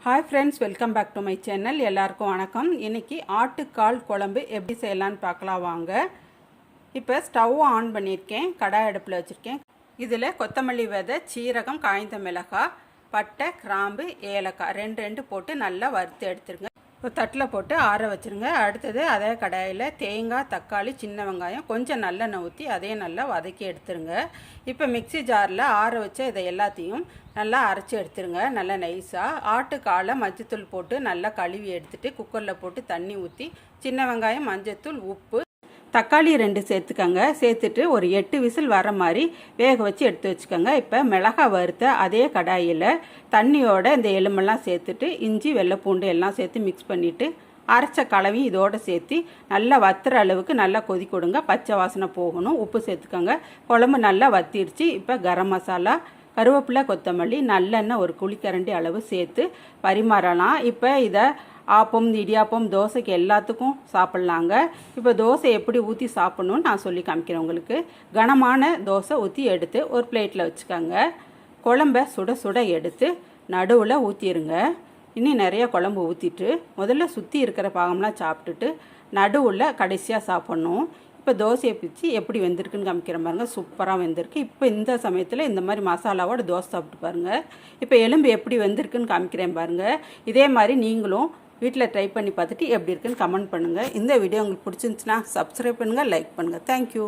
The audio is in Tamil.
Hi friends, welcome back to my channel. எல்லாருக்கும் வணக்கம். இன்னைக்கு ஆட்டுக்கால் குழம்பு எப்படி செய்யலாம்னு பார்க்கலாம் வாங்க. இப்போ ஸ்டவ் ஆன் பண்ணியிருக்கேன். கடாய் அடுப்பில் வச்சுருக்கேன். இதில் கொத்தமல்லி விதை, சீரகம், காய்ந்த மிளகாய், பட்டை, கிராம்பு, ஏலக்காய் ரெண்டு போட்டு நல்லா வறுத்து எடுத்துருங்க. ஒரு தட்டில் போட்டு ஆற வச்சுருங்க. அடுத்தது அதே கடாயில் தேங்காய், தக்காளி, சின்ன வெங்காயம், கொஞ்சம் நல்லெண்ணெய் ஊற்றி அதையும் நல்லா வதக்கி எடுத்துருங்க. இப்போ மிக்சி ஜாரில் ஆற வச்ச இதை எல்லாத்தையும் நல்லா அரைச்சி எடுத்துருங்க. நல்லா நைஸாக ஆட்டுக்காலை மஞ்சத்தூள் போட்டு நல்லா கழுவி எடுத்துகிட்டு குக்கரில் போட்டு தண்ணி ஊற்றி சின்ன வெங்காயம், மஞ்சத்தூள், உப்பு, தக்காளி 2 சேர்த்துக்கங்க. சேர்த்துட்டு ஒரு 8 விசில் வர மாதிரி வேக வச்சு எடுத்து வச்சுக்கோங்க. இப்போ மிளகாய் வறுத்த அதே கடாயில் தண்ணியோட இந்த எலும்பெல்லாம் சேர்த்துட்டு இஞ்சி, வெள்ளை பூண்டு எல்லாம் சேர்த்து மிக்ஸ் பண்ணிவிட்டு அரைச்ச கலவி இதோடு சேர்த்து நல்லா வத்துற அளவுக்கு நல்லா கொதி கொடுங்க. பச்சை வாசனை போகணும். உப்பு சேர்த்துக்கோங்க. குழம்பு நல்லா வத்திருச்சு. இப்போ கரம் மசாலா, கருவேப்பிலை, கொத்தமல்லி, நல்லெண்ணெய் ஒரு குழிக்கரண்டி அளவு சேர்த்து பரிமாறலாம். இப்போ இதை ஆப்பம், இடியாப்பம், தோசைக்கு எல்லாத்துக்கும் சாப்பிட்லாங்க. இப்போ தோசை எப்படி ஊற்றி சாப்பிட்ணுன்னு நான் சொல்லி காமிக்கிறேன் உங்களுக்கு. கனமான தோசை ஊற்றி எடுத்து ஒரு பிளேட்டில் வச்சுக்கோங்க. குழம்ப சுட சுட எடுத்து நடுவில் ஊற்றிடுங்க. இன்னும் நிறைய குழம்பு ஊற்றிட்டு முதல்ல சுற்றி இருக்கிற பாகம்லாம் சாப்பிட்டுட்டு நடுவில் கடைசியாக சாப்பிட்ணும். இப்போ தோசையை பிச்சு எப்படி வெந்திருக்குன்னு காமிக்கிற பாருங்க. சூப்பராக வெந்திருக்கு. இப்போ இந்த சமயத்தில் இந்த மாதிரி மசாலாவோட தோசை சாப்பிட்டு பாருங்கள். இப்போ எலும்பு எப்படி வெந்திருக்குன்னு காமிக்கிறேன் பாருங்கள். இதே மாதிரி நீங்களும் வீட்டில் ட்ரை பண்ணி பார்த்துட்டு எப்படி இருக்குன்னு கமெண்ட் பண்ணுங்கள். இந்த வீடியோ உங்களுக்கு பிடிச்சிருந்துச்சுன்னா சப்ஸ்கிரைப் பண்ணுங்கள், லைக் பண்ணுங்கள். தேங்க்யூ.